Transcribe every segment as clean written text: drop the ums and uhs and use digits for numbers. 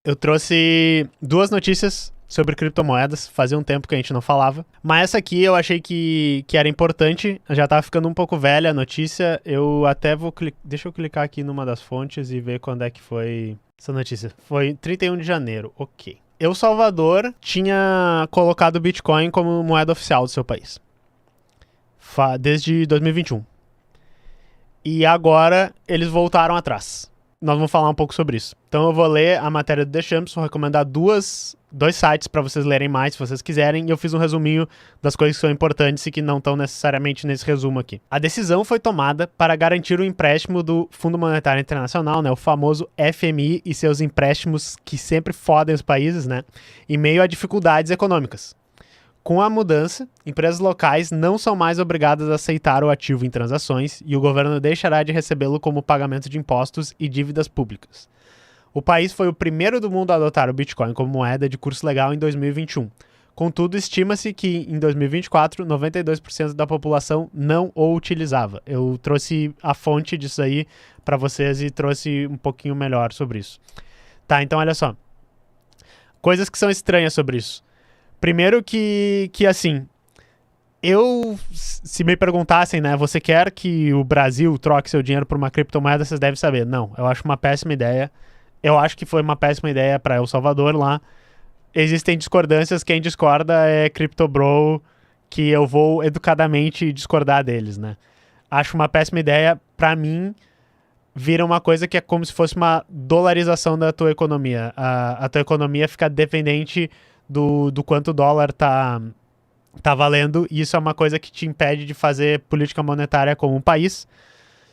Eu trouxe duas notícias sobre criptomoedas, fazia um tempo que a gente não falava. Mas essa aqui eu achei que era importante, já tava ficando um pouco velha a notícia. Eu até vou deixa eu clicar aqui numa das fontes e ver quando é que foi essa notícia. Foi 31 de janeiro, ok. El Salvador tinha colocado o Bitcoin como moeda oficial do seu país. Desde 2021. E agora eles voltaram atrás. Nós vamos falar um pouco sobre isso. Então eu vou ler a matéria do The Champs, vou recomendar dois sites para vocês lerem mais, se vocês quiserem, e eu fiz um resuminho das coisas que são importantes e que não estão necessariamente nesse resumo aqui. A decisão foi tomada para garantir o empréstimo do Fundo Monetário Internacional, né, o famoso FMI, e seus empréstimos que sempre fodem os países, né, em meio a dificuldades econômicas. Com a mudança, empresas locais não são mais obrigadas a aceitar o ativo em transações e o governo deixará de recebê-lo como pagamento de impostos e dívidas públicas. O país foi o primeiro do mundo a adotar o Bitcoin como moeda de curso legal em 2021. Contudo, estima-se que em 2024, 92% da população não o utilizava. Eu trouxe a fonte disso aí para vocês e trouxe um pouquinho melhor sobre isso. Tá, então olha só. Coisas que são estranhas sobre isso. Primeiro que assim, se me perguntassem, né, você quer que o Brasil troque seu dinheiro por uma criptomoeda, vocês devem saber. Não, eu acho uma péssima ideia. Eu acho que foi uma péssima ideia para El Salvador lá. Existem discordâncias, quem discorda é CryptoBro, que eu vou educadamente discordar deles, né. Acho uma péssima ideia, para mim, vira uma coisa que é como se fosse uma dolarização da tua economia. A tua economia fica dependente do quanto o dólar tá valendo, e isso é uma coisa que te impede de fazer política monetária como um país.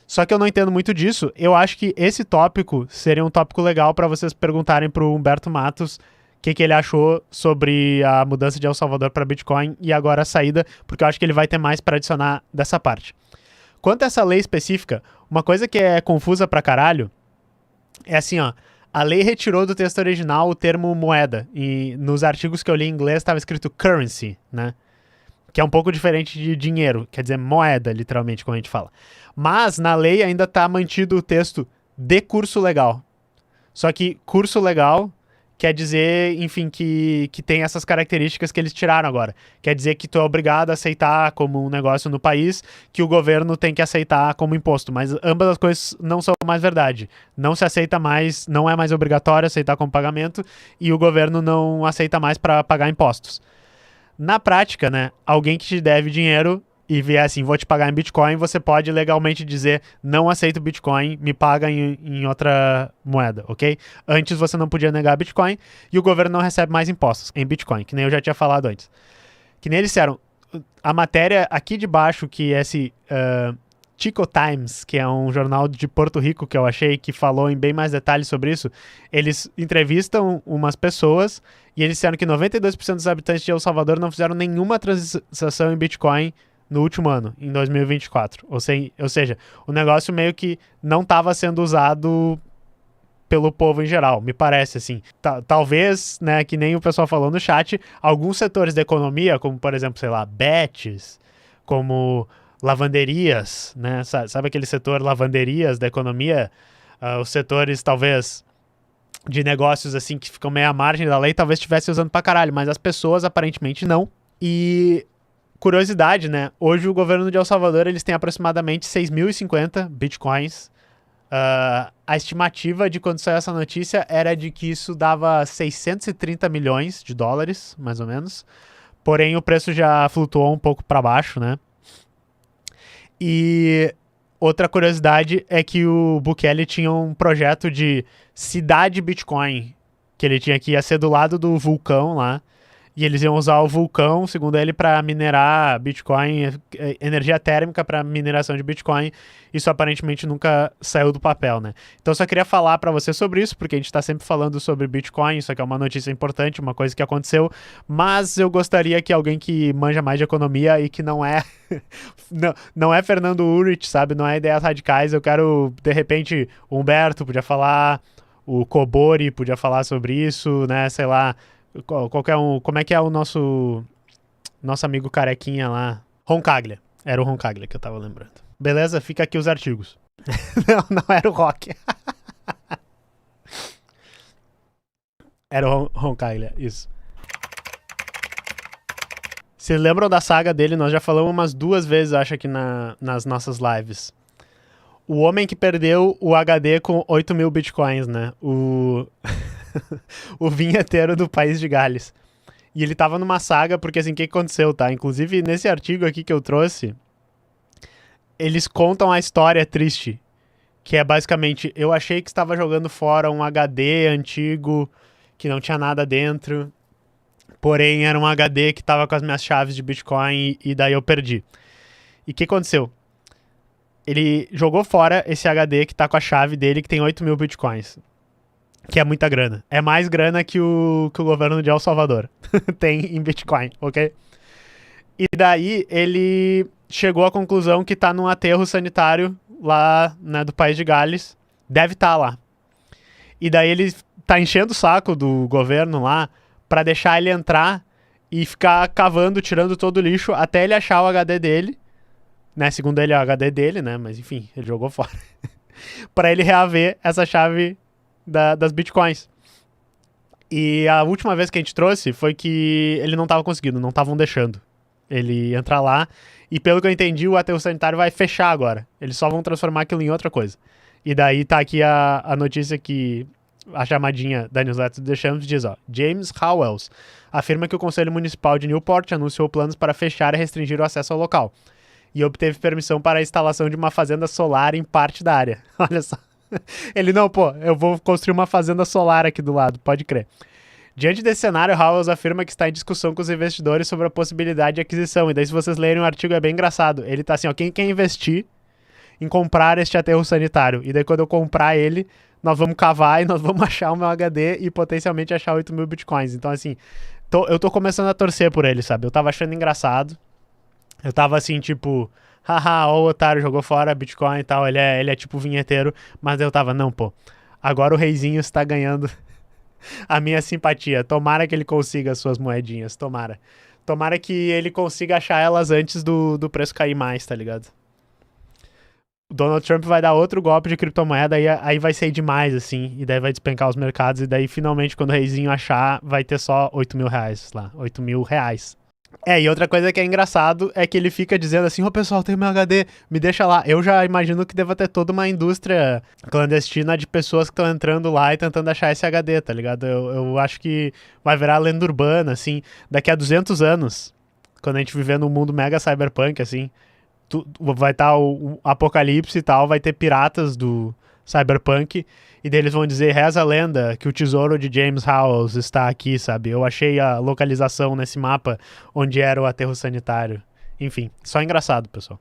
Só que eu não entendo muito disso. Eu acho que esse tópico seria um tópico legal para vocês perguntarem pro Humberto Matos o que ele achou sobre a mudança de El Salvador para Bitcoin e agora a saída, porque eu acho que ele vai ter mais para adicionar dessa parte. Quanto a essa lei específica, uma coisa que é confusa pra caralho é assim, ó. A lei retirou do texto original o termo moeda, e nos artigos que eu li em inglês estava escrito currency, né? Que é um pouco diferente de dinheiro, quer dizer moeda, literalmente, como a gente fala. Mas na lei ainda está mantido o texto de curso legal. Só que curso legal quer dizer, enfim, que tem essas características que eles tiraram agora. Quer dizer que tu é obrigado a aceitar como um negócio no país, que o governo tem que aceitar como imposto. Mas ambas as coisas não são mais verdade. Não se aceita mais, não é mais obrigatório aceitar como pagamento, e o governo não aceita mais para pagar impostos. Na prática, né, alguém que te deve dinheiro e vier assim, vou te pagar em Bitcoin, você pode legalmente dizer, não aceito Bitcoin, me paga em outra moeda, ok? Antes você não podia negar Bitcoin e o governo não recebe mais impostos em Bitcoin, que nem eu já tinha falado antes. Que nem eles disseram, a matéria aqui de baixo, que é esse Chico Times, que é um jornal de Porto Rico que eu achei que falou em bem mais detalhes sobre isso, eles entrevistam umas pessoas e eles disseram que 92% dos habitantes de El Salvador não fizeram nenhuma transação em Bitcoin no último ano, em 2024. Ou seja, o negócio meio que não estava sendo usado pelo povo em geral, me parece assim. Talvez, né, que nem o pessoal falou no chat, alguns setores da economia, como por exemplo, sei lá, bets, como lavanderias, né, sabe aquele setor lavanderias da economia, os setores talvez de negócios assim que ficam meio à margem da lei, talvez estivesse usando pra caralho, mas as pessoas aparentemente não. E curiosidade, né? Hoje o governo de El Salvador, eles têm aproximadamente 6.050 bitcoins. A estimativa de quando saiu essa notícia era de que isso dava 630 milhões de dólares, mais ou menos. Porém, o preço já flutuou um pouco para baixo, né? E outra curiosidade é que o Bukele tinha um projeto de cidade Bitcoin, que ele tinha que ia ser do lado do vulcão lá. E eles iam usar o vulcão, segundo ele, para minerar Bitcoin, energia térmica para mineração de Bitcoin. Isso aparentemente nunca saiu do papel, né? Então eu só queria falar para você sobre isso, porque a gente está sempre falando sobre Bitcoin, isso aqui é uma notícia importante, uma coisa que aconteceu, mas eu gostaria que alguém que manja mais de economia e que não é não é Fernando Urich, sabe? Não é ideias radicais, eu quero, de repente, o Humberto podia falar, o Kobori podia falar sobre isso, né? Sei lá, qualquer um. Como é que é o nosso amigo carequinha lá? Roncaglia. Era o Roncaglia que eu tava lembrando. Beleza? Fica aqui os artigos. não era o Rock. Era o Roncaglia, isso. Vocês lembram da saga dele? Nós já falamos umas 2 vezes, acho, aqui nas nossas lives. O homem que perdeu o HD com 8.000 bitcoins, né? O vinheteiro do País de Gales. E ele tava numa saga, porque assim, o que aconteceu, tá? Inclusive, nesse artigo aqui que eu trouxe, eles contam a história triste. Que é basicamente, eu achei que estava jogando fora um HD antigo, que não tinha nada dentro. Porém, era um HD que tava com as minhas chaves de Bitcoin e daí eu perdi. E o que aconteceu? Ele jogou fora esse HD que tá com a chave dele, que tem 8.000 Bitcoins. Que é muita grana. É mais grana que o governo de El Salvador tem em Bitcoin, ok? E daí ele chegou à conclusão que tá num aterro sanitário lá, né, do País de Gales. Deve estar lá. E daí ele tá enchendo o saco do governo lá pra deixar ele entrar e ficar cavando, tirando todo o lixo até ele achar o HD dele. Né, segundo ele é o HD dele, né? Mas enfim, ele jogou fora. Pra ele reaver essa chave das Bitcoins. E a última vez que a gente trouxe foi que ele não tava conseguindo, não estavam deixando ele entrar lá. E pelo que eu entendi, o aterro sanitário vai fechar agora. Eles só vão transformar aquilo em outra coisa. E daí tá aqui a notícia que a chamadinha da newsletter do The Champs diz, ó, James Howells afirma que o Conselho Municipal de Newport anunciou planos para fechar e restringir o acesso ao local. E obteve permissão para a instalação de uma fazenda solar em parte da área. Olha só. Ele, não, pô, eu vou construir uma fazenda solar aqui do lado, pode crer. Diante desse cenário, Howells afirma que está em discussão com os investidores sobre a possibilidade de aquisição. E daí, se vocês lerem o artigo, é bem engraçado. Ele tá assim, ó, quem quer investir em comprar este aterro sanitário? E daí, quando eu comprar ele, nós vamos cavar e nós vamos achar o meu HD e potencialmente achar 8.000 bitcoins. Então, assim, eu tô começando a torcer por ele, sabe? Eu tava achando engraçado. Eu tava assim, tipo, haha, ó, o otário jogou fora Bitcoin e tal, ele é tipo vinheteiro, mas eu tava, não, pô, agora o reizinho está ganhando a minha simpatia, tomara que ele consiga as suas moedinhas, tomara. Tomara que ele consiga achar elas antes do preço cair mais, tá ligado? O Donald Trump vai dar outro golpe de criptomoeda e aí vai ser demais, assim, e daí vai despencar os mercados, e daí finalmente quando o reizinho achar, vai ter só 8.000 reais lá, 8.000 reais. E outra coisa que é engraçado é que ele fica dizendo assim, ô pessoal, tem meu HD, me deixa lá. Eu já imagino que deva ter toda uma indústria clandestina de pessoas que estão entrando lá e tentando achar esse HD, tá ligado? Eu acho que vai virar lenda urbana, assim, daqui a 200 anos, quando a gente viver num mundo mega cyberpunk, assim, vai estar o apocalipse e tal, vai ter piratas do cyberpunk, e daí eles vão dizer, reza a lenda que o tesouro de James Howells está aqui, sabe? Eu achei a localização nesse mapa onde era o aterro sanitário. Enfim, só engraçado, pessoal.